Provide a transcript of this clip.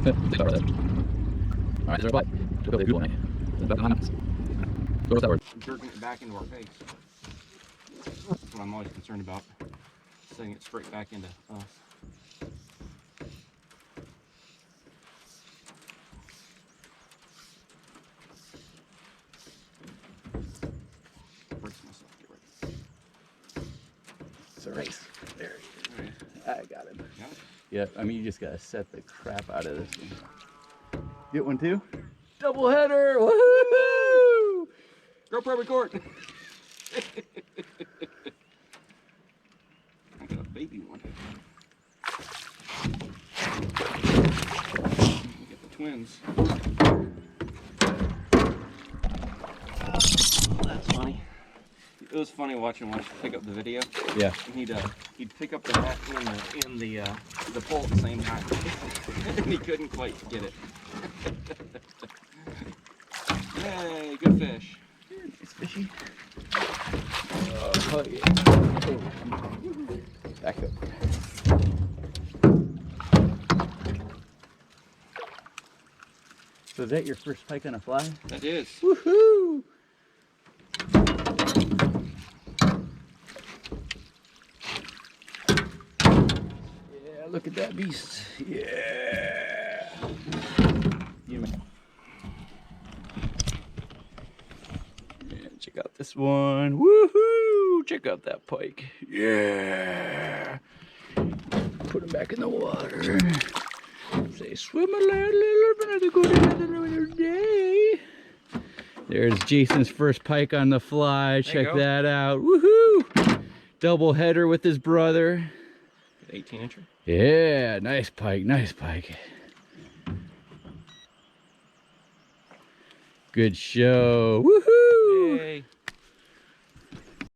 Alright, there's our bite. Took out the good one, eh? Back behind us. So what's that word? Jerking it back into our face. That's what I'm always concerned about. Setting it straight back into us. Brace myself, get ready. It's a race. There he is. Alright. I got him. Got it? Yep, I mean, you just gotta set the crap out of this one. Get one too? Double header! Woohoo! GoPro record! I got a baby one. Get the twins. That's funny. It was funny watching one pick up the video. Yeah. He'd pick up the net in the pole at the same time, and he couldn't quite get it. Yay! Good fish. Nice fishy. Oh, yeah. Oh. Back up. So is that your first pike on a fly? That is. Woohoo! Yeah, look at that beast. Yeah. You may. Yeah, check out this one. Woohoo! Check out that pike. Yeah. Put him back in the water. Say, swim a little bit to go to another day. There's Jason's first pike on the fly. Check that out. Woohoo! Double header with his brother. 18-incher. Yeah, nice pike, nice pike. Good show. Woohoo! Yay.